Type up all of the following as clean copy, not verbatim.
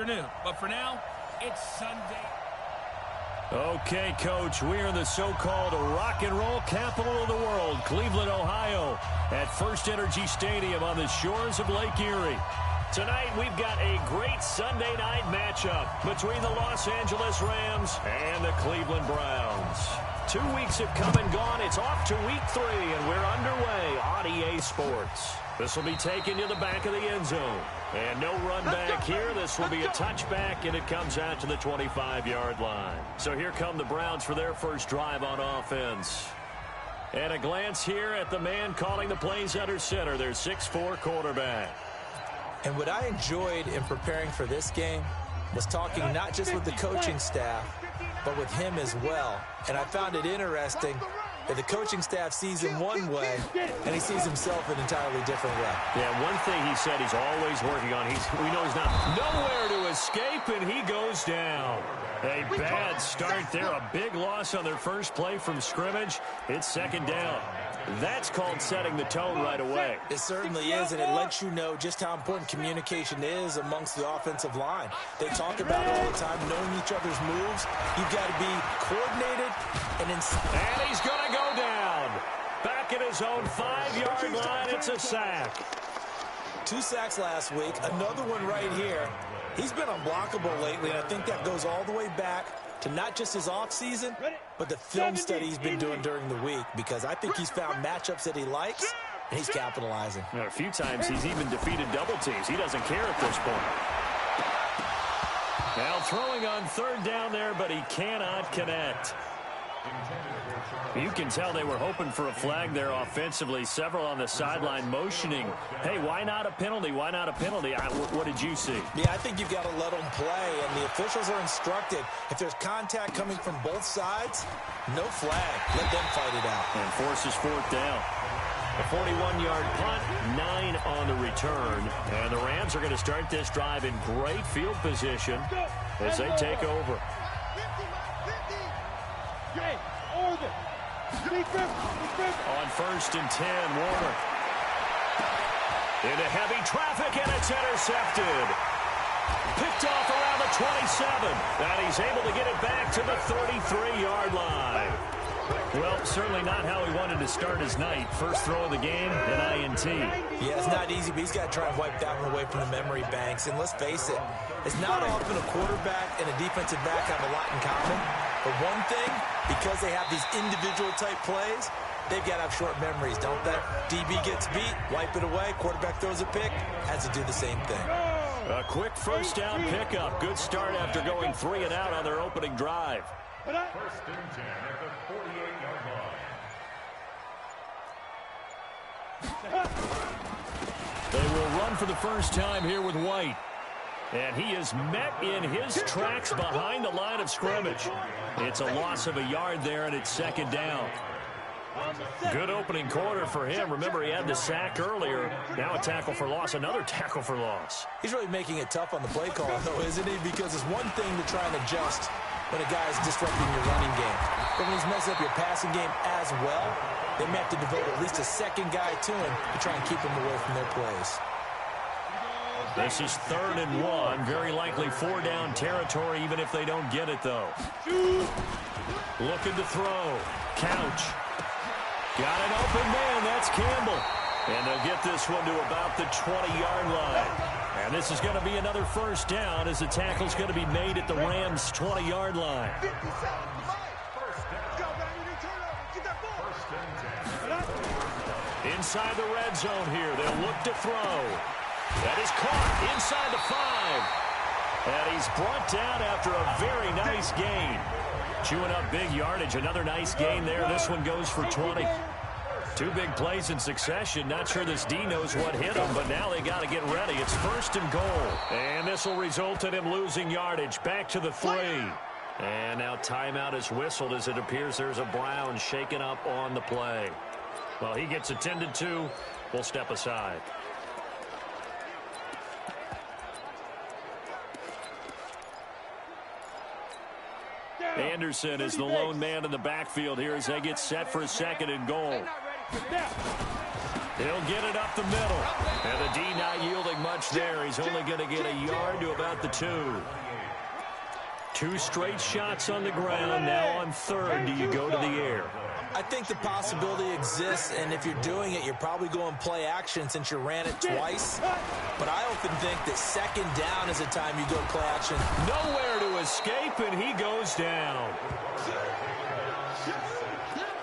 afternoon. But for now, it's Sunday. Okay, Coach, we're in the so-called rock and roll capital of the world, Cleveland, Ohio, at First Energy Stadium on the shores of Lake Erie. Tonight, we've got a great Sunday night matchup between the Los Angeles Rams and the Cleveland Browns. 2 weeks have come and gone. It's off to week 3, and we're underway on EA Sports. This will be taken to the back of the end zone. And no run back here. This will be a touchback, and it comes out to the 25-yard line. So here come the Browns for their first drive on offense. And a glance here at the man calling the plays under center, their 6'4" quarterback. And what I enjoyed in preparing for this game was talking not just with the coaching staff, but with him as well. And I found it interesting that the coaching staff sees him one way, and he sees himself an entirely different way. Yeah, one thing he said he's always working on, we know he's not nowhere to escape, and he goes down. A bad start there, a big loss on their first play from scrimmage. It's second down. That's called setting the tone right away. It certainly is, and it lets you know just how important communication is amongst the offensive line. They talk about it all the time, knowing each other's moves. You've got to be coordinated and he's going to go down. Back at his own 5-yard line, it's a sack. 2 sacks last week, another one right here. He's been unblockable lately, and I think that goes all the way back to not just his offseason, but the film study he's been doing during the week, because I think he's found matchups that he likes, and he's capitalizing. A few times he's even defeated double teams. He doesn't care at this point. Now throwing on third down there, but he cannot connect. You can tell they were hoping for a flag there offensively. Several on the sideline motioning, hey, why not a penalty? Why not a penalty? What did you see? Yeah, I think you've got to let them play, and the officials are instructed. If there's contact coming from both sides, no flag. Let them fight it out. And forces fourth down. A 41-yard punt, 9 on the return. And the Rams are going to start this drive in great field position as they take over. On first and 10, Warner. Into heavy traffic, and it's intercepted. Picked off around the 27. And he's able to get it back to the 33-yard line. Well, certainly not how he wanted to start his night. First throw of the game, an INT. Yeah, it's not easy, but he's got to try and wipe that one away from the memory banks. And let's face it, it's not often a quarterback and a defensive back have a lot in common. But one thing, because they have these individual-type plays, they've got to have short memories, don't they? DB gets beat, wipe it away. Quarterback throws a pick, has to do the same thing. A quick first down pickup. Good start after going 3 and out on their opening drive. First and 10 at the 48-yard line. They will run for the first time here with White. And he is met in his tracks behind the line of scrimmage. It's a loss of a yard there, and it's second down. Good opening quarter for him. Remember, he had the sack earlier. Now a tackle for loss, another tackle for loss. He's really making it tough on the play call, though, isn't he? Because it's one thing to try and adjust when a guy is disrupting your running game. But when he's messing up your passing game as well, they may have to devote at least a second guy to him to try and keep him away from their plays. This is 3rd and 1. Very likely 4-down territory, even if they don't get it, though. Looking to throw. Couch. Got an open man. That's Campbell. And they'll get this one to about the 20-yard line. And this is going to be another first down as the tackle's going to be made at the Rams' 20-yard line. Inside the red zone here. They'll look to throw. That is caught inside the 5. And he's brought down after a very nice gain. Chewing up big yardage. Another nice gain there. This one goes for 20. 2 big plays in succession. Not sure this D knows what hit him, but now they got to get ready. It's 1st and goal. And this will result in him losing yardage. Back to the 3. And now timeout is whistled as it appears there's a Brown shaken up on the play. Well, he gets attended to. We'll step aside. Anderson is the lone man in the backfield here as they get set for a 2nd and goal. He'll get it up the middle. And the D not yielding much there. He's only going to get a yard to about the 2. 2 straight shots on the ground. Now on third, do you go to the air? I think the possibility exists, and if you're doing it, you're probably going play action since you ran it twice. But I often think that second down is the time you go play action. Nowhere to escape, and he goes down.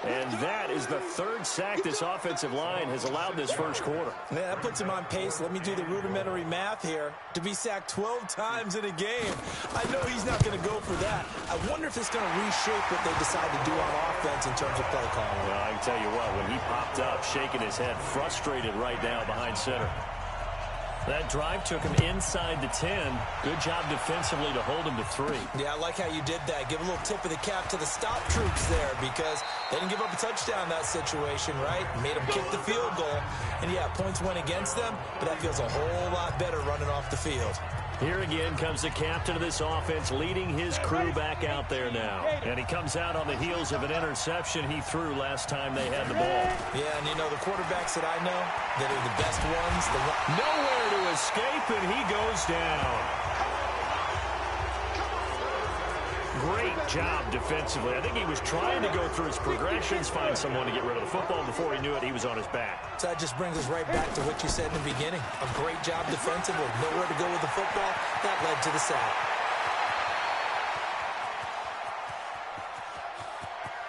And that is the 3rd sack this offensive line has allowed this first quarter. Yeah, that puts him on pace. Let me do the rudimentary math here. To be sacked 12 times in a game, I know he's not going to go for that. I wonder if it's going to reshape what they decide to do on offense in terms of play calling. Well, I can tell you what, when he popped up, shaking his head, frustrated right now behind center. That drive took him inside the 10. Good job defensively to hold him to 3. Yeah, I like how you did that. Give a little tip of the cap to the stop troops there because they didn't give up a touchdown in that situation, right? Made them kick the field goal. And, yeah, points went against them, but that feels a whole lot better running off the field. Here again comes the captain of this offense, leading his crew back out there now. And he comes out on the heels of an interception he threw last time they had the ball. Yeah, and you know, the quarterbacks that I know that are the best ones. Nowhere to escape, and he goes down. Great job defensively. I think he was trying to go through his progressions, find someone to get rid of the football. Before he knew it, he was on his back. So that just brings us right back to what you said in the beginning. A great job defensively. Nowhere to go with the football. That led to the sack.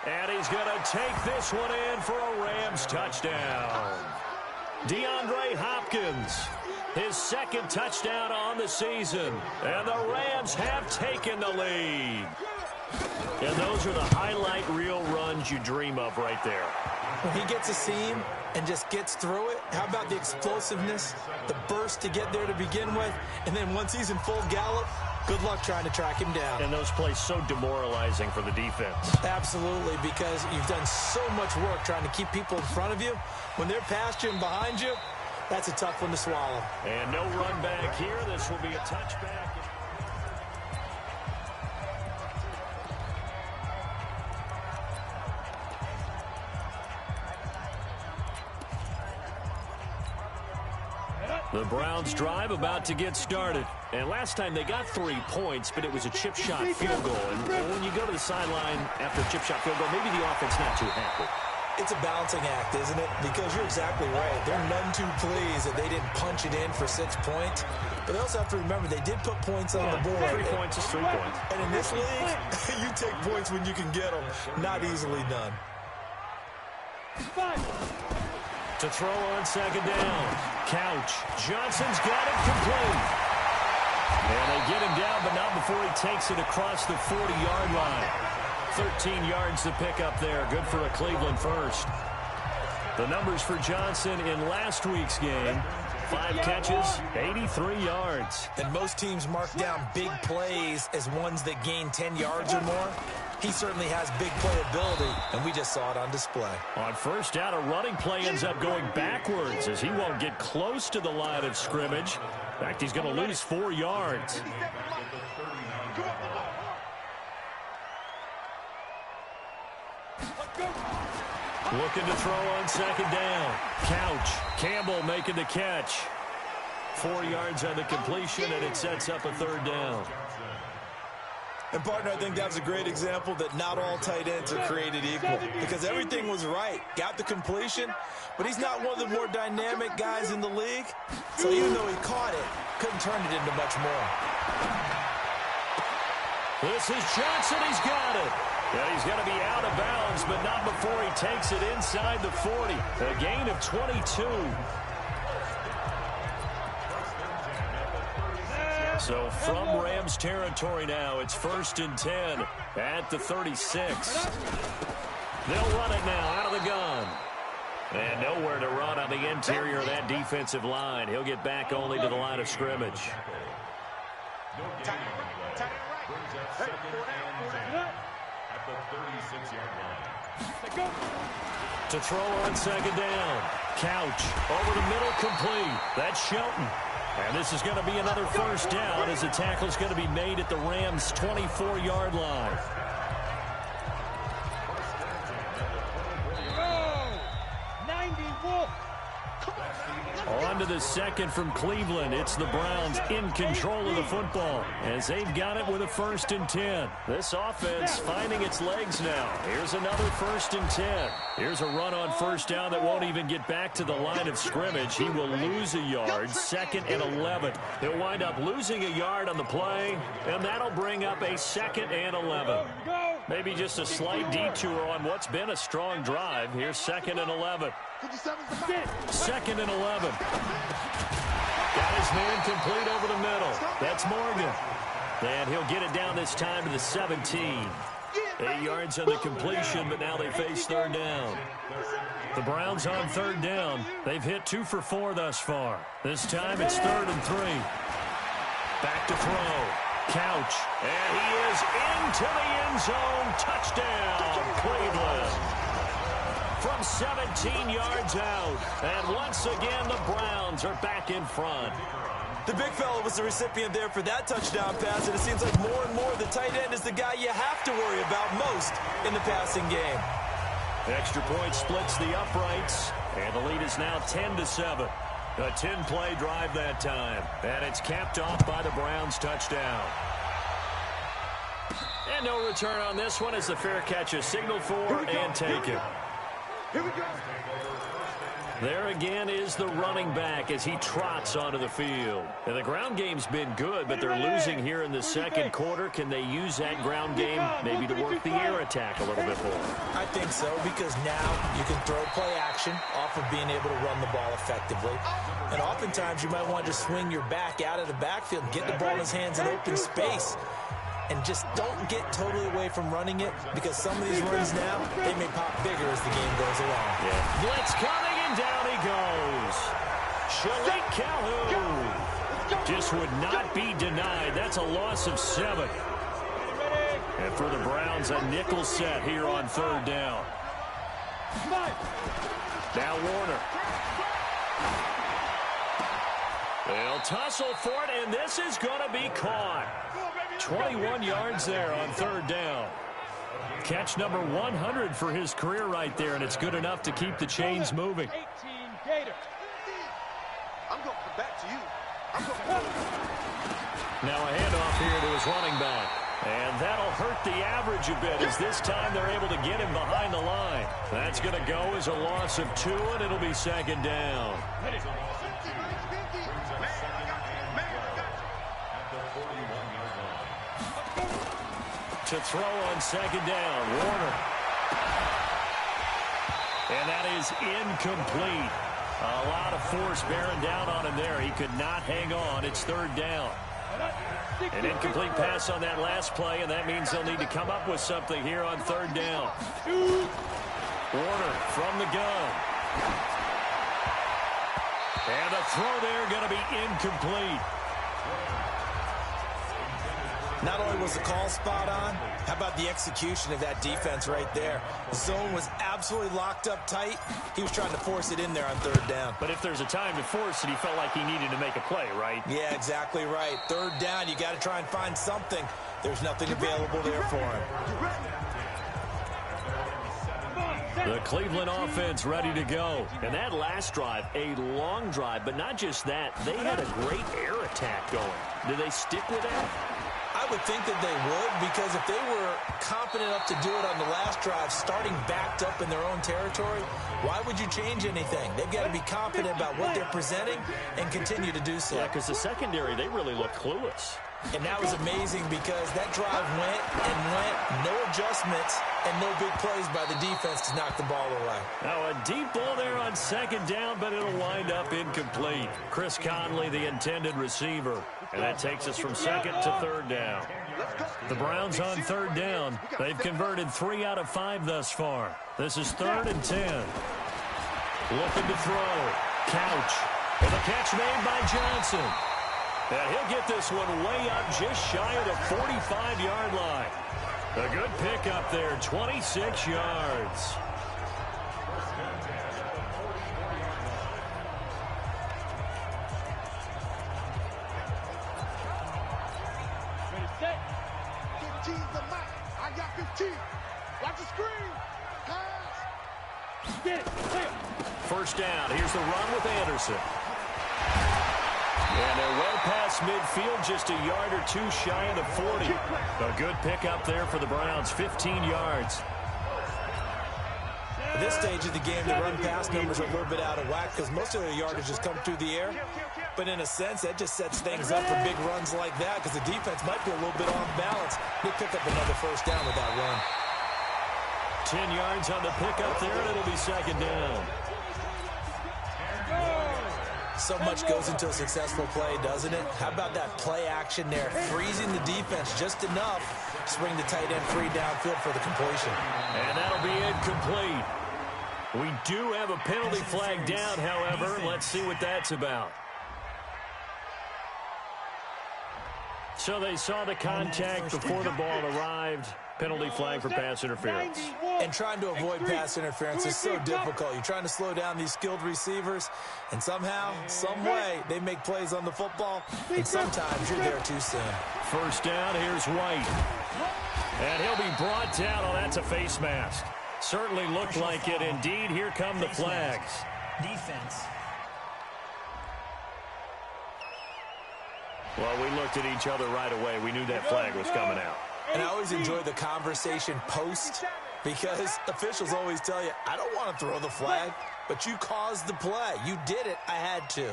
And he's going to take this one in for a Rams touchdown. DeAndre Hopkins, his 2nd touchdown on the season. And the Rams have taken the lead. And those are the highlight reel runs you dream of right there. When he gets a seam and just gets through it, how about the explosiveness, the burst to get there to begin with, and then once he's in full gallop, good luck trying to track him down. And those plays so demoralizing for the defense. Absolutely, because you've done so much work trying to keep people in front of you. When they're past you and behind you, that's a tough one to swallow. And no run back here. This will be a touchback. The Browns drive about to get started. And last time they got 3 points, but it was a chip shot field goal. And when you go to the sideline after a chip shot field goal, maybe the offense not too happy. It's a balancing act, isn't it? Because you're exactly right. They're none too pleased that they didn't punch it in for 6 points. But they also have to remember they did put points on the board. 3 points is 3 points. And in this league, you take points when you can get them. Not easily done. To throw on 2nd down. Couch. Johnson's got it complete. And they get him down, but not before he takes it across the 40-yard line. 13 yards to pick up there. Good for a Cleveland first. The numbers for Johnson in last week's game. 5 catches, 83 yards. And most teams mark down big plays as ones that gain 10 yards or more. He certainly has big playability, and we just saw it on display. On first down, a running play ends up going backwards as he won't get close to the line of scrimmage. In fact, he's going to lose 4 yards. Looking to throw on 2nd down. Couch. Campbell making the catch. 4 yards on the completion, and it sets up a 3rd down. And, partner, I think that was a great example that not all tight ends are created equal because everything was right. Got the completion, but he's not one of the more dynamic guys in the league. So even though he caught it, couldn't turn it into much more. This is Johnson. He's got it. Yeah, he's going to be out of bounds, but not before he takes it inside the 40. A gain of 22. So from Rams territory now, it's 1st and 10 at the 36. They'll run it now out of the gun. And nowhere to run on the interior of that defensive line. He'll get back only to the line of scrimmage. To throw on 2nd down. Couch over the middle, complete. That's Shelton. And this is going to be another 1st down as the tackle's going to be made at the Rams' 24-yard line. on to the second from Cleveland. It's the Browns in control of the football as they've got it with a 1st and 10. This offense finding its legs now. Here's another 1st and 10. Here's a run on 1st down that won't even get back to the line of scrimmage. He will lose a yard. 2nd and 11. He'll wind up losing a yard on the play, and that'll bring up a 2nd and 11. Maybe just a slight detour on what's been a strong drive. Here's 2nd and 11. 2nd and 11. Got his man complete over the middle. That's Morgan. And he'll get it down this time to the 17. 8 yards on the completion, but now they face 3rd down. The Browns on 3rd down. They've hit 2 for 4 thus far. This time it's 3rd and 3. Back to throw. Couch. And he is into the end zone. Touchdown, Cleveland. From 17 yards out. And once again, the Browns are back in front. The big fella was the recipient there for that touchdown pass, and it seems like more and more the tight end is the guy you have to worry about most in the passing game. Extra point splits the uprights, and the lead is now 10-7. A 10-play drive that time, and it's capped off by the Browns touchdown. And no return on this one as the fair catch is signaled for and taken. Here we go. There again is the running back as he trots onto the field. And the ground game's been good, but they're losing here in the second quarter. Can they use that ground game maybe to work the air attack a little bit more? I think so, because now you can throw play action off of being able to run the ball effectively. And oftentimes you might want to just swing your back out of the backfield, get the ball in his hands in open space. And just don't get totally away from running it, because some of these runs now, they may pop bigger as the game goes along. Yeah. Blitz coming, and down he goes. Shalik Calhoun just would not be denied. That's a loss of 7. And for the Browns, a nickel set here on 3rd down. Now Warner. They'll tussle for it, and this is going to be caught. 21 yards there on 3rd down. Catch number 100 for his career right there, and it's good enough to keep the chains moving. I'm going to come back to you. Now a handoff here to his running back. And that'll hurt the average a bit as this time they're able to get him behind the line. That's going to go as a loss of 2, and it'll be 2nd down. To throw on 2nd down, Warner. And that is incomplete. A lot of force bearing down on him there. He could not hang on. It's 3rd down. An incomplete pass on that last play, and that means they'll need to come up with something here on 3rd down. Warner from the gun. And the throw there going to be incomplete. Not only was the call spot on, how about the execution of that defense right there? The zone was absolutely locked up tight. He was trying to force it in there on 3rd down. But if there's a time to force it, he felt like he needed to make a play, right? Yeah, exactly right. 3rd down, you got to try and find something. There's nothing available there for him. The Cleveland offense ready to go. And that last drive, a long drive, but not just that. They had a great air attack going. Do they stick with that? I would think that they would, because if they were competent enough to do it on the last drive, starting backed up in their own territory, why would you change anything? They've got to be confident about what they're presenting and continue to do so. Yeah, because the secondary, they really looked clueless. And that was amazing because that drive went and went, no adjustments, and no big plays by the defense to knock the ball away. Now a deep ball there on 2nd down, but it'll wind up incomplete. Chris Conley, the intended receiver. And that takes us from 2nd to 3rd down. The Browns on 3rd down. They've converted 3 out of 5 thus far. This is 3rd and 10. Looking to throw. Couch. And the catch made by Johnson. And he'll get this one way up just shy of the 45-yard line. A good pickup there, 26 yards. I got 15. Watch the screen. Pass. Get it. 1st down. Here's the run with Anderson. And they're well past midfield, just a yard or two shy of the 40. A good pickup there for the Browns, 15 yards. At this stage of the game, the run-pass numbers are a little bit out of whack because most of their yardage has come through the air. But in a sense, that just sets things up for big runs like that because the defense might be a little bit off balance. They pick up another first down with that run. 10 yards on the pickup there, and it'll be second down. So much goes into a successful play, doesn't it? How about that play action there? Freezing the defense just enough to bring the tight end free downfield for the completion. And that'll be incomplete. We do have a penalty flag down, however. Let's see what that's about. So they saw the contact before the ball arrived. Penalty flag for pass interference. And trying to avoid pass interference is so difficult. You're trying to slow down these skilled receivers, and somehow, some way, they make plays on the football, and sometimes you're there too soon. First down, here's White. And he'll be brought down. Oh, that's a face mask. Certainly looked like it. Indeed, here come the flags. Defense. Well, we looked at each other right away. We knew that flag was coming out. And I always enjoy the conversation post because officials always tell you, I don't want to throw the flag, but you caused the play. You did it. I had to.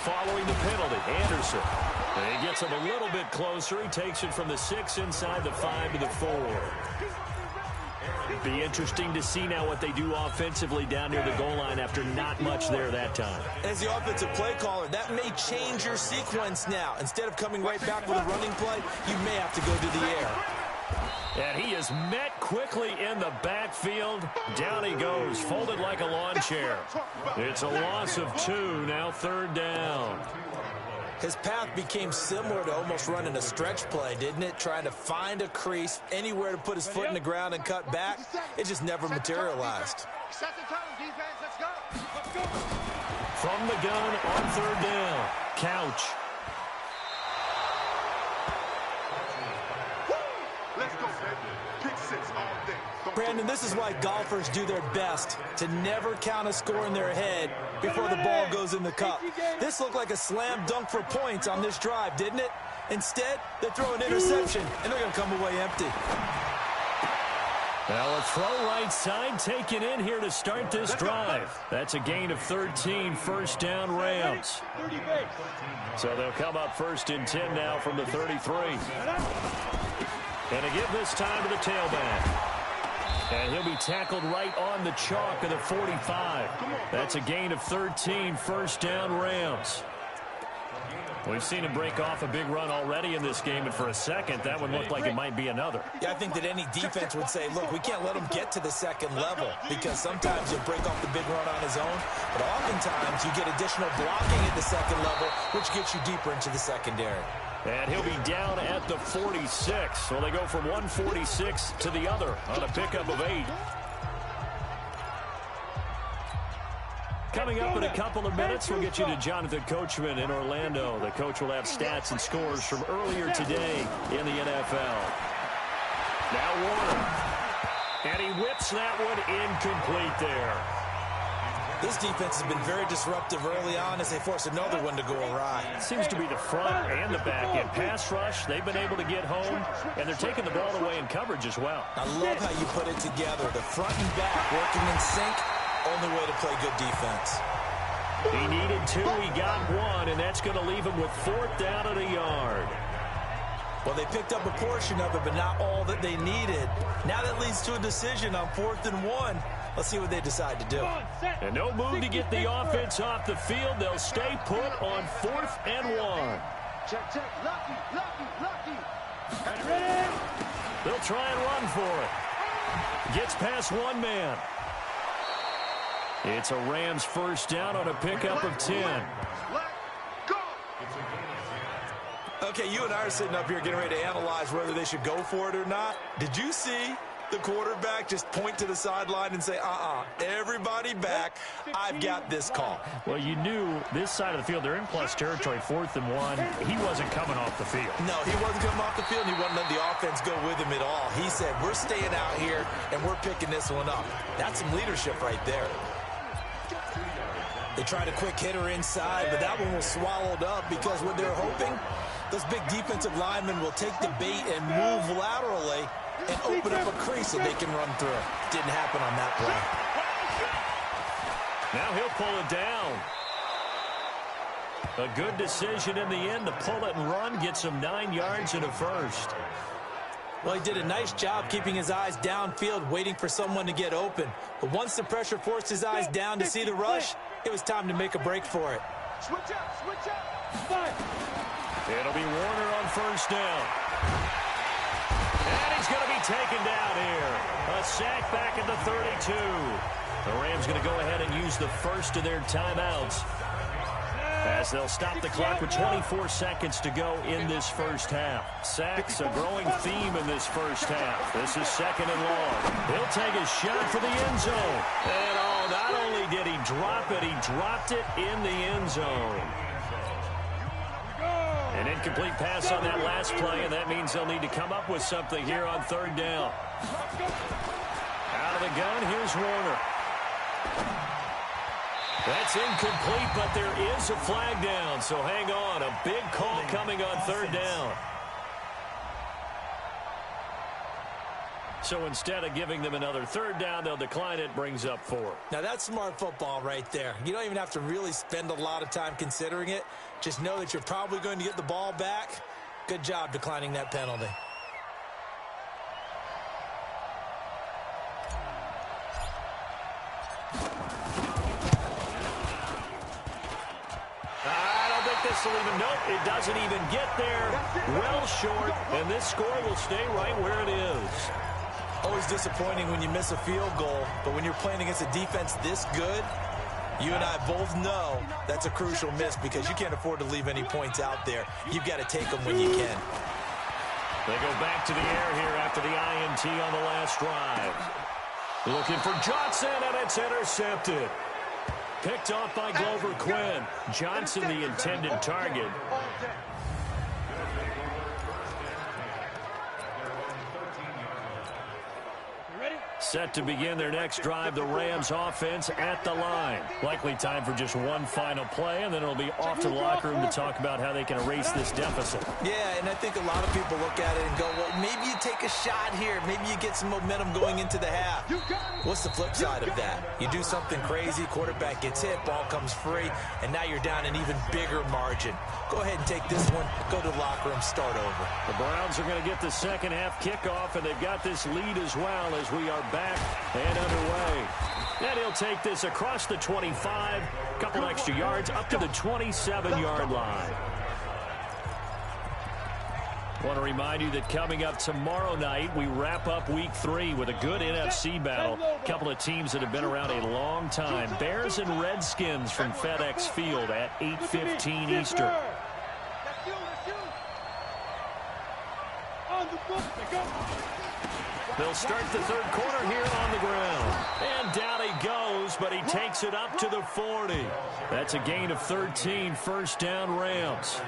Following the penalty, Anderson. And he gets him a little bit closer. He takes it from the 6 inside the 5 to the 4. It'd be interesting to see now what they do offensively down near the goal line after not much there that time. As the offensive play caller, that may change your sequence now. Instead of coming right back with a running play, you may have to go to the air. And he is met quickly in the backfield. Down he goes, folded like a lawn chair. It's a loss of 2, now third down. His path became similar to almost running a stretch play, didn't it? Trying to find a crease, anywhere to put his foot in the ground and cut back. It just never materialized. From the gun on third down, Couch. Let's go, baby. Pick 6 all day. Brandon, this is why golfers do their best to never count a score in their head before the ball goes in the cup. This looked like a slam dunk for points on this drive, didn't it? Instead, they throw an interception, and they're going to come away empty. Now a throw right side taken in here to start this drive. That's a gain of 13, first down Rams. So they'll come up first and 10 now from the 33. And to give this time to the tailback. And he'll be tackled right on the chalk of the 45. That's a gain of 13, first down Rams. We've seen him break off a big run already in this game, and for a second, that one looked like it might be another. Yeah, I think that any defense would say, look, we can't let him get to the second level because sometimes he'll break off the big run on his own, but oftentimes you get additional blocking at the second level, which gets you deeper into the secondary. And he'll be down at the 46. So they go from 146 to the other on a pickup of 8. Coming up in a couple of minutes, we'll get you to Jonathan Coachman in Orlando. The coach will have stats and scores from earlier today in the NFL. Now Warner. And he whips that one incomplete there. This defense has been very disruptive early on as they force another one to go awry. Seems to be the front and the back end. Pass rush, they've been able to get home, and they're taking the ball away in coverage as well. I love how you put it together. The front and back working in sync. Only way to play good defense. He needed 2, he got 1, and that's going to leave him with 4th down at a yard. Well, they picked up a portion of it, but not all that they needed. Now that leads to a decision on 4th and 1. Let's see what they decide to do. And no move to get the offense off the field. They'll stay put on 4th and 1. Check, check. Lucky. They'll try and run for it. Gets past one man. It's a Rams first down on a pickup of 10. Okay, you and I are sitting up here getting ready to analyze whether they should go for it or not. Did you see the quarterback just point to the sideline and say, everybody back, I've got this call? Well, you knew this side of the field, they're in plus territory, 4th and 1. He wasn't coming off the field. No, he wasn't coming off the field, and he wasn't letting the offense go with him at all. He said, we're staying out here, and we're picking this one up. That's some leadership right there. They tried a quick hitter inside, but that one was swallowed up because what they're hoping, those big defensive linemen will take the bait and move laterally and open up a crease that they can run through. Didn't happen on that play. Now he'll pull it down. A good decision in the end to pull it and run, get some 9 yards and a first. Well, he did a nice job keeping his eyes downfield, waiting for someone to get open. But once the pressure forced his eyes down to see the rush, it was time to make a break for it. Switch up. It'll be Warner on first down. And he's going to be taken down here. A sack back at the 32. The Rams going to go ahead and use the first of their timeouts, as they'll stop the clock with 24 seconds to go in this first half. Sacks, a growing theme in this first half. This is second and long. He'll take a shot for the end zone. And not only did he drop it, he dropped it in the end zone. An incomplete pass on that last play, and that means they'll need to come up with something here on third down. Out of the gun, here's Warner. That's incomplete, but there is a flag down, so hang on. A big call coming on third down. So instead of giving them another third down, they'll decline it, brings up 4. Now that's smart football right there. You don't even have to really spend a lot of time considering it. Just know that you're probably going to get the ball back. Good job declining that penalty. This will even, nope, it doesn't even get there. Well short, and this score will stay right where it is. Always disappointing when you miss a field goal, but when you're playing against a defense this good, you and I both know that's a crucial miss because you can't afford to leave any points out there. You've got to take them when you can. They go back to the air here after the INT on the last drive. Looking for Johnson, and it's intercepted. Picked off by Glover Quinn. Johnson, the intended target. Set to begin their next drive, the Rams offense at the line. Likely time for just one final play, and then it'll be off to the locker room to talk about how they can erase this deficit. Yeah, and I think a lot of people look at it and go, well, maybe you take a shot here. Maybe you get some momentum going into the half. What's the flip side of that? You do something crazy, quarterback gets hit, ball comes free, and now you're down an even bigger margin. Go ahead and take this one, go to the locker room, start over. The Browns are going to get the second half kickoff, and they've got this lead as well as we are back and underway. And he'll take this across the 25, couple extra yards up to the 27-yard line. I want to remind you that coming up tomorrow night, we wrap up week 3 with a good NFC battle. A couple of teams that have been around a long time. Bears and Redskins from FedEx Field at 8:15 Eastern. They'll start the third quarter here on the ground. And down he goes, but he takes it up to the 40. That's a gain of 13, first down Rams.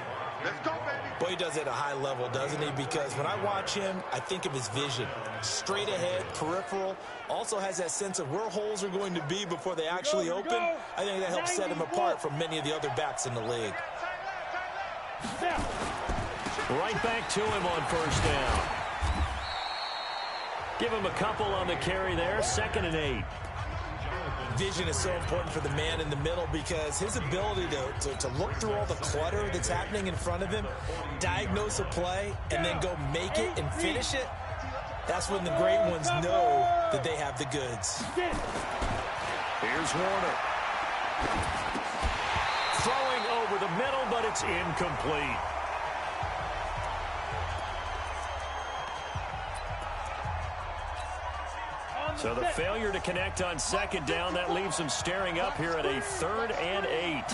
Let's go, baby. Boy, he does it at a high level, doesn't he? Because when I watch him, I think of his vision. Straight ahead, peripheral. Also has that sense of where holes are going to be before they actually open. I think that helps set him apart from many of the other backs in the league. Right back to him on first down. Give him a couple on the carry there, 2nd and 8. Vision is so important for the man in the middle because his ability to look through all the clutter that's happening in front of him, diagnose a play, and then go make it and finish it, that's when the great ones know that they have the goods. Here's Warner. Throwing over the middle, but it's incomplete. So the failure to connect on second down, that leaves them staring up here at a 3rd and 8.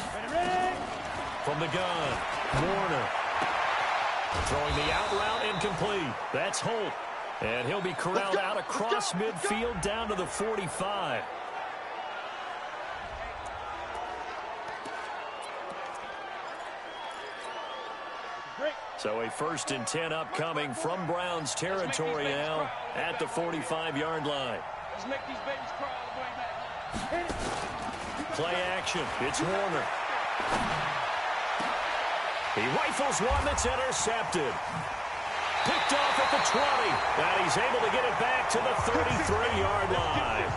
From the gun, Warner. Throwing the out route, incomplete. That's Holt. And he'll be corralled out across midfield down to the 45. So a 1st and 10 upcoming from Browns territory now at the 45-yard line. Let's make these babies cry all the way back. Hit it. Play action. It's Warner. He rifles one that's intercepted. Picked off at the 20. And he's able to get it back to the 33-yard line.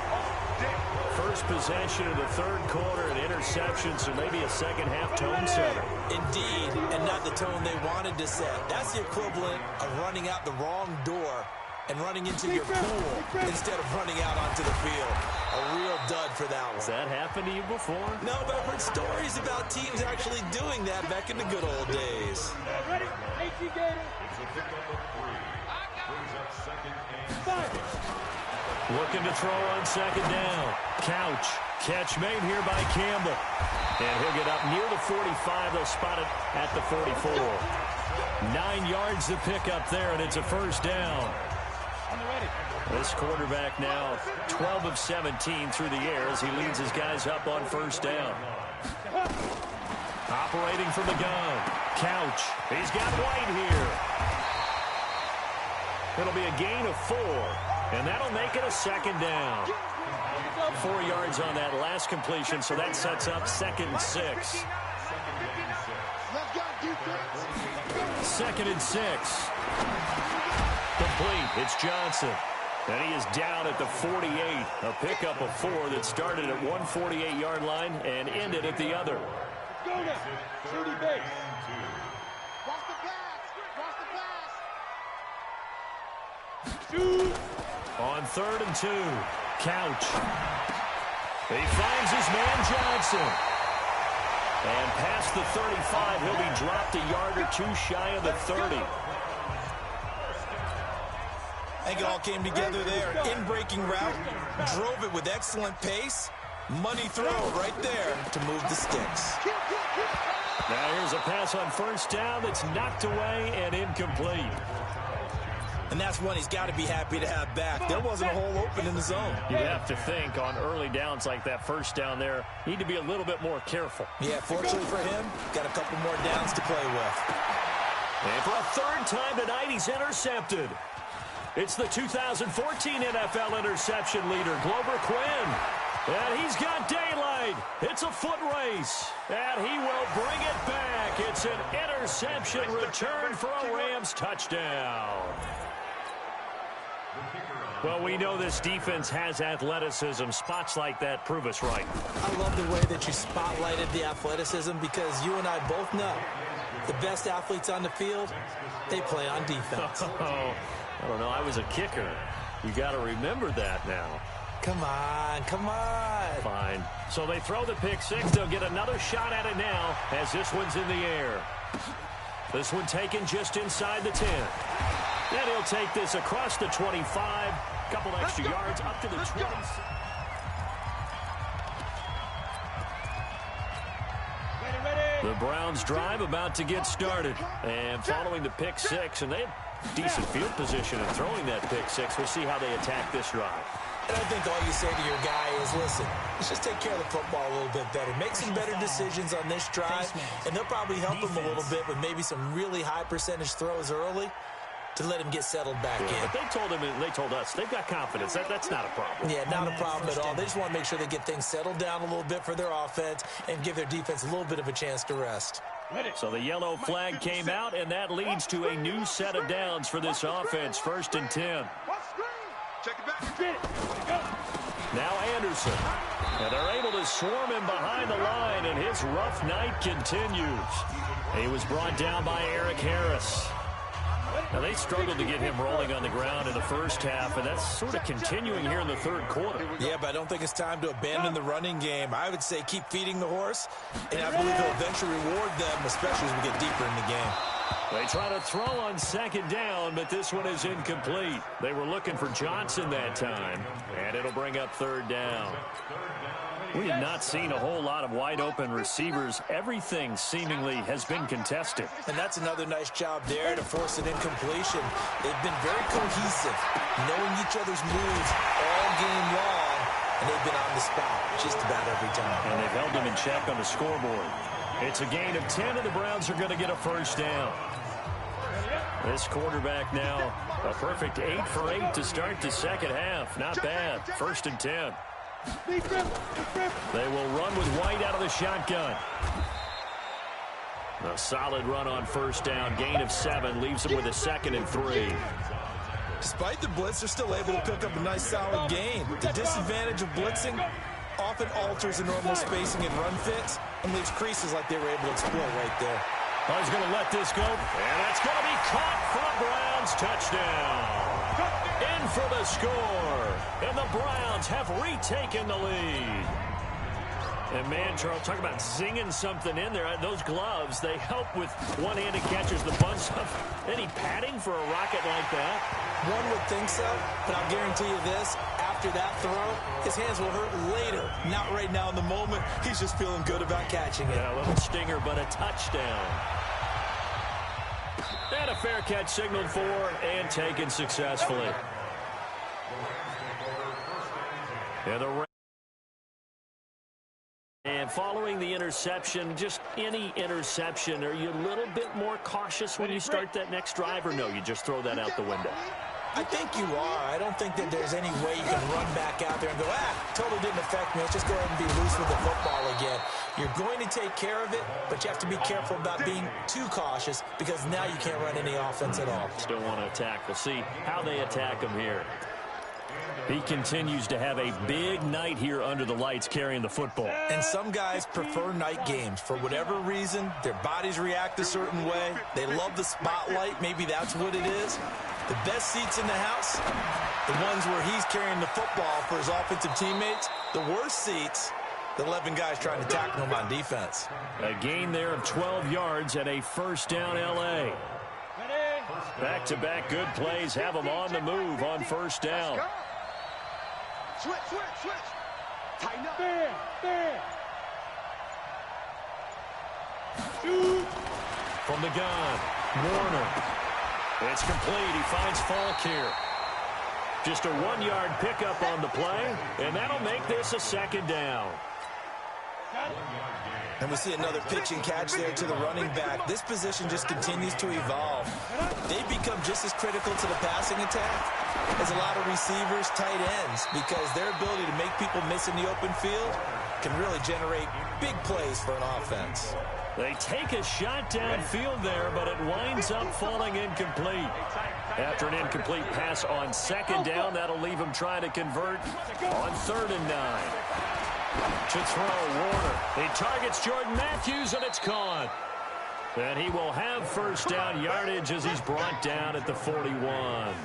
First possession of the third quarter, an interception, so maybe a second-half tone setter. Indeed, and not the tone they wanted to set. That's the equivalent of running out the wrong door and running into your pool instead of running out onto the field. A real dud for that one. Has that happened to you before? No, but I've heard stories about teams actually doing that back in the good old days. Ready? 18 Gator. Looking to throw on second down. Couch. Catch made here by Campbell. And he'll get up near the 45. They'll spot it at the 44. 9 yards to pick up there, and it's a first down. This quarterback now 12 of 17 through the air as he leads his guys up on first down. Operating from the gun. Couch. He's got White here. It'll be a gain of 4, and that'll make it a second down. 4 yards on that last completion, so that sets up 2nd and 6. 2nd and 6. Complete. It's Johnson. And he is down at the 48. A pickup of 4 that started at one 48-yard line and ended at the other. Go now. Shooty base. Shoot. On 3rd and 2. Couch. He finds his man Johnson. And past the 35, he'll be dropped a yard or 2 shy of the 30. I think it all came together there. In-breaking route, drove it with excellent pace. Money throw right there to move the sticks. Now here's a pass on first down that's knocked away and incomplete. And that's one he's got to be happy to have back. There wasn't a hole open in the zone. You have to think on early downs like that first down there, need to be a little bit more careful. Yeah, fortunately for him, got a couple more downs to play with. And for a 3rd time tonight, he's intercepted. It's the 2014 NFL interception leader, Glover Quinn. And he's got daylight. It's a foot race. And he will bring it back. It's an interception return for a Rams touchdown. Well, we know this defense has athleticism. Spots like that prove us right. I love the way that you spotlighted the athleticism because you and I both know the best athletes on the field, they play on defense. Oh, I don't know. I was a kicker. You got to remember that now. Come on, come on. Fine. So they throw the pick 6. They'll get another shot at it now as this one's in the air. This one taken just inside the 10. Then he'll take this across the 25. Couple extra yards up to the 20. The Browns drive about to get started. And following the pick 6, and they have decent field position in throwing that pick 6. We'll see how they attack this drive. And I think all you say to your guy is, listen, let's just take care of the football a little bit better. Make some better decisions on this drive, and they'll probably help him a little bit with maybe some really high percentage throws early to let him get settled back in. But they told us, they've got confidence. That's not a problem. Yeah, not a problem at all. They just want to make sure they get things settled down a little bit for their offense and give their defense a little bit of a chance to rest. So the yellow flag came out, and that leads to a new set of downs for this offense. 1st and 10. Check it back. Now Anderson. And they're able to swarm him behind the line, and his rough night continues. He was brought down by Eric Harris. Now, they struggled to get him rolling on the ground in the first half, and that's sort of continuing here in the 3rd quarter. Yeah, but I don't think it's time to abandon the running game. I would say keep feeding the horse, and I believe he'll eventually reward them, especially as we get deeper in the game. They try to throw on 2nd down, but this one is incomplete. They were looking for Johnson that time, and it'll bring up 3rd down. We have not seen a whole lot of wide-open receivers. Everything seemingly has been contested. And that's another nice job there to force an incompletion. They've been very cohesive, knowing each other's moves all game long, and they've been on the spot just about every time. And they've held them in check on the scoreboard. It's a gain of 10, and the Browns are going to get a first down. This quarterback now, a perfect 8 for 8 to start the second half. Not bad. 1st and 10. They will run with White out of the shotgun. A solid run on first down. Gain of 7 leaves them with a 2nd and 3. Despite the blitz, they're still able to pick up a nice solid gain. The disadvantage of blitzing often alters the normal spacing and run fits and leaves creases like they were able to exploit right there. I was going to let this go, and that's going to be caught for a Browns touchdown. In for the score, and the Browns have retaken the lead. And man, Charles, talk about zinging something in there. Those gloves, they help with one-handed catchers. The bunch of any padding for a rocket like that? One would think so, but I'll guarantee you this. After that throw, his hands will hurt later. Not right now in the moment. He's just feeling good about catching it. Yeah, a little stinger, but a touchdown. And a fair catch signaled for and taken successfully. And following the interception, just any interception, are you a little bit more cautious when you start that next drive, or no, you just throw that out the window? I think you are. I don't think that there's any way you can run back out there and go, totally didn't affect me. Let's just go ahead and be loose with the football again. You're going to take care of it, but you have to be careful about being too cautious because now you can't run any offense at all. Still want to attack. We'll see how they attack him here. He continues to have a big night here under the lights carrying the football. And some guys prefer night games. For whatever reason, their bodies react a certain way. They love the spotlight. Maybe that's what it is. The best seats in the house, the ones where he's carrying the football for his offensive teammates. The worst seats, the 11 guys trying to tackle him on defense. A gain there of 12 yards and a first down L.A. Back-to-back good plays have them on the move on first down. Switch. Tighten up. Fair. Shoot. From the gun, Warner. It's complete. He finds Falk here. Just a 1-yard pickup on the play, and that'll make this a 2nd down. And we see another pitch and catch there to the running back. This position just continues to evolve. They become just as critical to the passing attack as a lot of receivers, tight ends, because their ability to make people miss in the open field can really generate big plays for an offense. They take a shot downfield there, but it winds up falling incomplete. After an incomplete pass on 2nd down, that'll leave him trying to convert on 3rd and 9. To throw, Warner. He targets Jordan Matthews, and it's caught. And he will have first down yardage as he's brought down at the 41.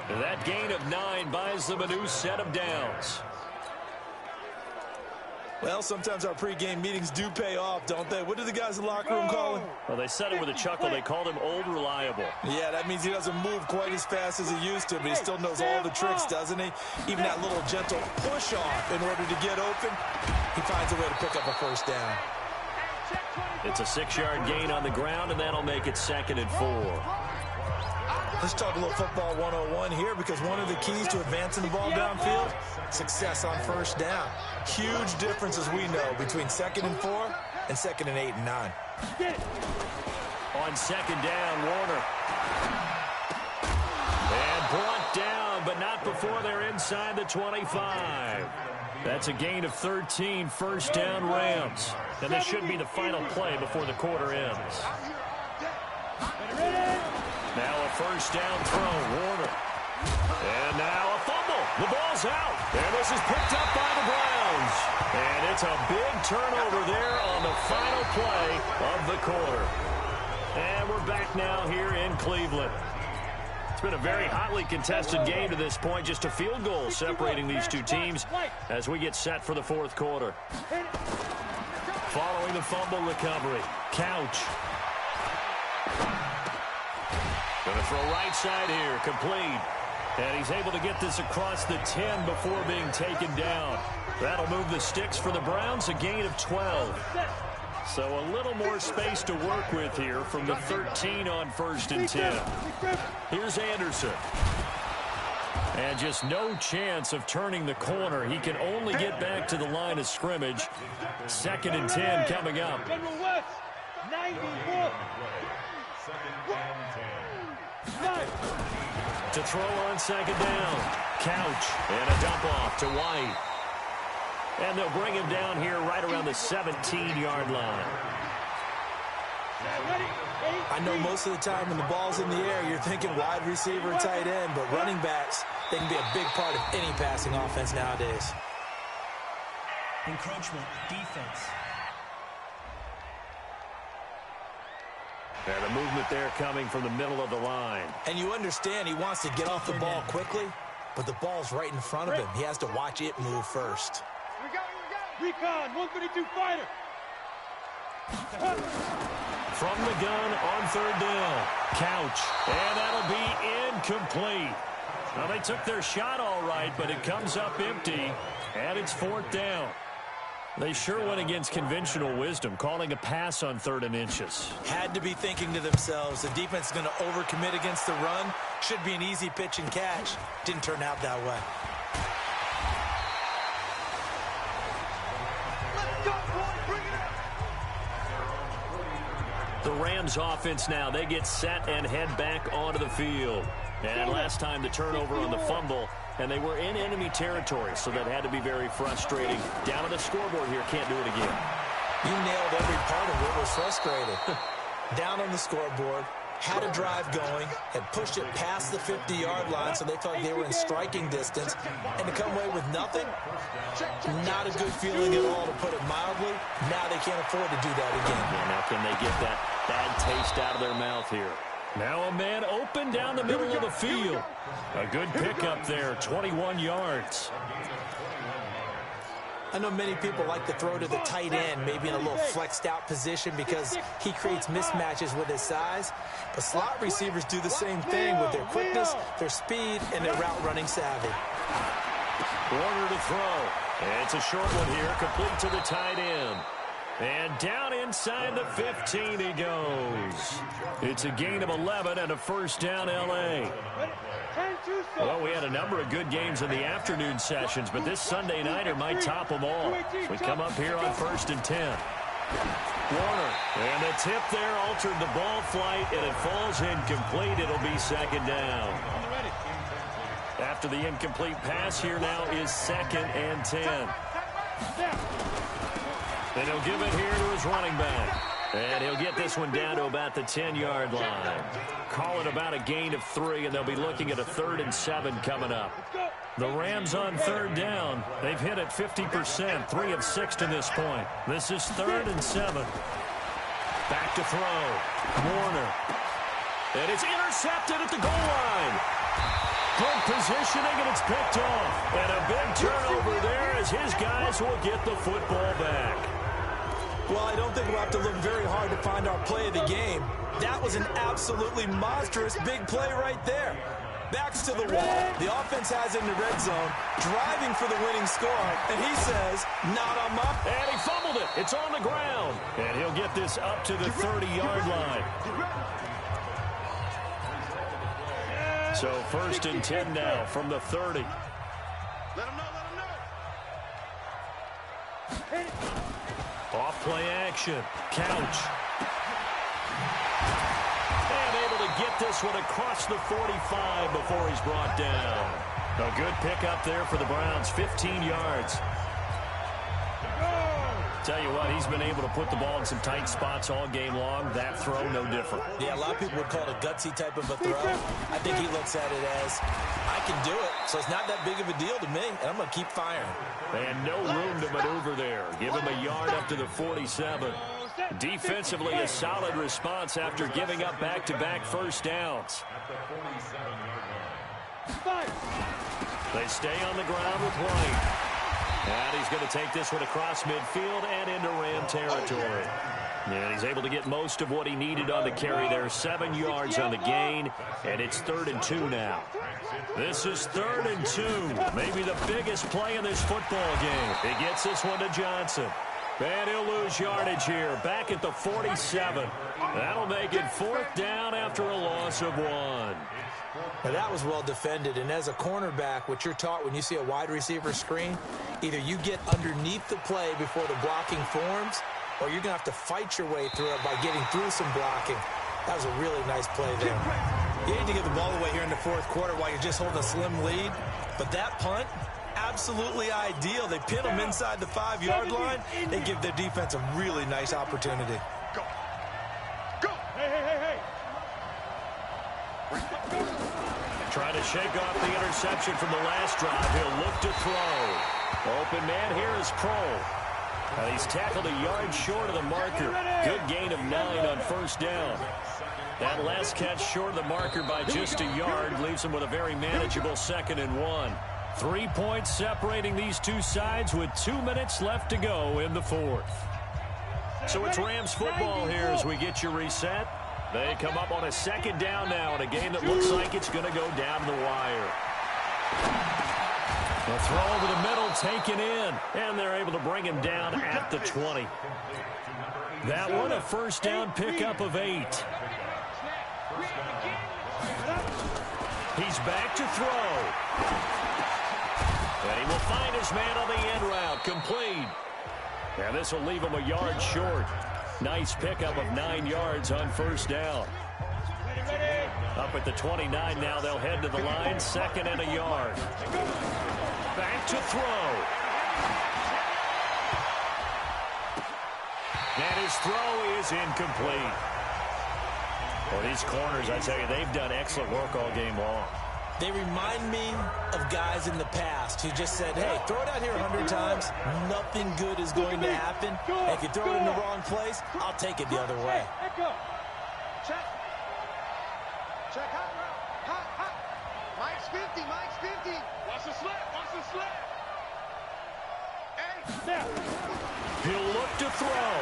That gain of 9 buys them a new set of downs. Well, sometimes our pregame meetings do pay off, don't they? What do the guys in the locker room call him? Well, they said it with a chuckle. They called him Old Reliable. Yeah, that means he doesn't move quite as fast as he used to, but he still knows all the tricks, doesn't he? Even that little gentle push-off in order to get open, he finds a way to pick up a first down. It's a 6-yard gain on the ground, and that'll make it 2nd and 4. Let's talk a little football 101 here, because one of the keys to advancing the ball downfield, success on first down. Huge difference, as we know, between 2nd and 4 and 2nd and 8 and 9. On 2nd down, Warner. And brought down, but not before they're inside the 25. That's a gain of 13, first down Rams. And this should be the final play before the quarter ends. Now a first down throw, Warner. And now a fumble. The ball's out. And this is picked up by the Browns. And it's a big turnover there on the final play of the quarter. And we're back now here in Cleveland. It's been a very hotly contested game to this point. Just a field goal separating these two teams as we get set for the 4th quarter. Following the fumble recovery, Couch. Going to throw right side here, complete. And he's able to get this across the 10 before being taken down. That'll move the sticks for the Browns, a gain of 12. So a little more space to work with here from the 13 on 1st and 10. Here's Anderson. And just no chance of turning the corner. He can only get back to the line of scrimmage. 2nd and 10 coming up. To throw on 2nd down. Couch, and a dump off to White. And they'll bring him down here right around the 17-yard line. I know most of the time when the ball's in the air, you're thinking wide receiver, tight end, but running backs, they can be a big part of any passing offense nowadays. Encroachment, defense. And the movement there coming from the middle of the line. And you understand he wants to get off the ball quickly, but the ball's right in front of him. He has to watch it move first. Recon, 132 fighter. From the gun on third down. Couch. And that'll be incomplete. Well, they took their shot all right, but it comes up empty, and it's fourth down. They sure went against conventional wisdom, calling a pass on 3rd and inches. Had to be thinking to themselves, the defense is going to overcommit against the run. Should be an easy pitch and catch. Didn't turn out that way. Let's go, boy. Bring it up. The Rams offense now, they get set and head back onto the field. And last time the turnover on the fumble, and they were in enemy territory, so that had to be very frustrating. Down on the scoreboard here, can't do it again. You nailed every part of what was frustrating. Down on the scoreboard, had a drive going, had pushed it past the 50-yard line, so they thought they were in striking distance, and to come away with nothing, not a good feeling at all, to put it mildly. Now they can't afford to do that again. Yeah, now can they get that bad taste out of their mouth here? Now a man open down the middle of the field. A good pickup there, 21 yards. I know many people like to throw to the tight end, maybe in a little flexed out position because he creates mismatches with his size. But slot receivers do the same thing with their quickness, their speed, and their route running savvy. Warner to throw. It's a short one here, complete to the tight end. And down inside the 15 he goes. It's a gain of 11 and a first down, L.A. Well, we had a number of good games in the afternoon sessions, but this Sunday nighter might top them all. So we come up here on 1st and 10. Warner, and the tip there altered the ball flight, and it falls incomplete. It'll be 2nd down. After the incomplete pass, here now is 2nd and 10. And he'll give it here to his running back. And he'll get this one down to about the 10-yard line. Call it about a gain of 3, and they'll be looking at a 3rd and 7 coming up. The Rams on 3rd down. They've hit it 50%, 3 of 6 to this point. This is 3rd and 7. Back to throw. Warner. And it's intercepted at the goal line. Good positioning, and it's picked off. And a big turnover there as his guys will get the football back. Well, I don't think we'll have to look very hard to find our play of the game. That was an absolutely monstrous big play right there. Backs to the wall. The offense has it in the red zone, driving for the winning score, and he says, not on my... And he fumbled it. It's on the ground. And he'll get this up to the 30-yard line. So 1st and 10 now from the 30. Let him know, let him know. Off play action. Couch. And able to get this one across the 45 before he's brought down. A good pickup there for the Browns, 15 yards. Tell you what, he's been able to put the ball in some tight spots all game long. That throw, no different. Yeah, a lot of people would call it a gutsy type of a throw. I think he looks at it as, I can do it, so it's not that big of a deal to me, and I'm going to keep firing. And no room to maneuver there. Give him a yard up to the 47. Defensively, a solid response after giving up back-to-back first downs. They stay on the ground with White. And he's going to take this one across midfield and into Ram territory. And he's able to get most of what he needed on the carry there. 7 yards on the gain, and it's 3rd and 2 now. This is 3rd and 2. Maybe the biggest play in this football game. He gets this one to Johnson. And he'll lose yardage here. Back at the 47. That'll make it 4th down after a loss of 1. Now that was well defended, and as a cornerback, what you're taught when you see a wide receiver screen, either you get underneath the play before the blocking forms, or you're going to have to fight your way through it by getting through some blocking. That was a really nice play there. You need to get the ball away here in the 4th quarter while you're just holding a slim lead. But that punt, absolutely ideal. They pin them inside the 5-yard line. They give their defense a really nice opportunity. Go. Go. Hey. Trying to shake off the interception from the last drive. He'll look to throw. Open man here is Kroll. And he's tackled a yard short of the marker. Good gain of 9 on first down. That last catch short of the marker by just a yard leaves him with a very manageable 2nd and 1. 3 points separating these two sides with 2 minutes left to go in the 4th. So it's Rams football here as we get you reset. They come up on a 2nd down now in a game that looks like it's going to go down the wire. The throw over the middle taken in, and they're able to bring him down at the 20. That one a first down pickup of 8. He's back to throw. And he will find his man on the end route, complete. And this will leave him a yard short. Nice pickup of 9 yards on first down. Up at the 29 now, they'll head to the line, 2nd and a yard. Back to throw. And his throw is incomplete. Well, these corners, I tell you, they've done excellent work all game long. They remind me of guys in the past who just said, hey, throw it out here 100 times. Nothing good is going to happen. And if you throw it in the wrong place, I'll take it the other way. Check. Hot. Mike's 50. Watch the slip. Hey. He'll look to throw.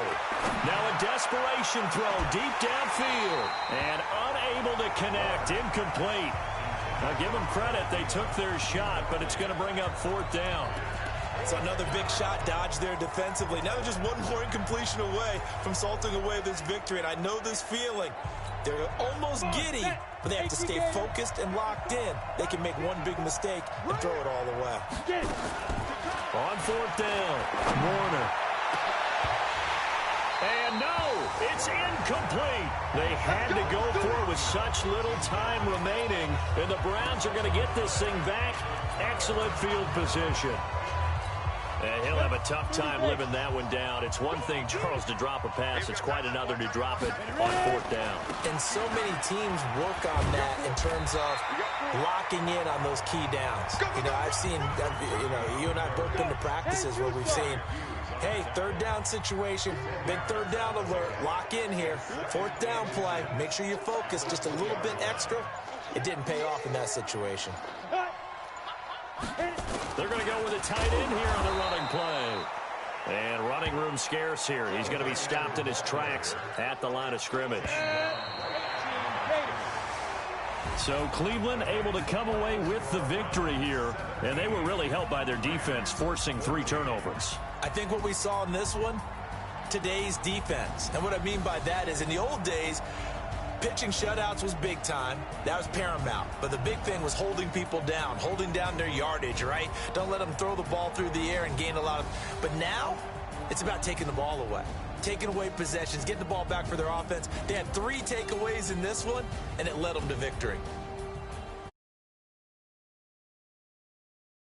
Now a desperation throw deep downfield. And unable to connect. Incomplete. Now give them credit. They took their shot, but it's going to bring up 4th down. So another big shot dodged there defensively. Now they're just one more incompletion away from salting away this victory. And I know this feeling. They're almost giddy, but they have to stay focused and locked in. They can make one big mistake and throw it all the way. On 4th down, Warner. And no, it's incomplete. They had to go for it with such little time remaining. And the Browns are going to get this thing back. Excellent field position. And he'll have a tough time living that one down. It's one thing, Charles, to drop a pass. It's quite another to drop it on 4th down. And so many teams work on that in terms of locking in on those key downs. You know, I've seen, you and I both been to practices where we've seen, hey, 3rd down situation, big 3rd down alert, lock in here. 4th down play, make sure you focus just a little bit extra. It didn't pay off in that situation. They're going to go with a tight end here on the running play. And running room scarce here. He's going to be stopped in his tracks at the line of scrimmage. So Cleveland able to come away with the victory here. And they were really helped by their defense, forcing 3 turnovers. I think what we saw in this one, today's defense. And what I mean by that is in the old days, pitching shutouts was big time. That was paramount. But the big thing was holding people down, holding down their yardage, right? Don't let them throw the ball through the air and gain a lot of... But now, it's about taking the ball away. Taking away possessions, getting the ball back for their offense. They had 3 takeaways in this one, and it led them to victory.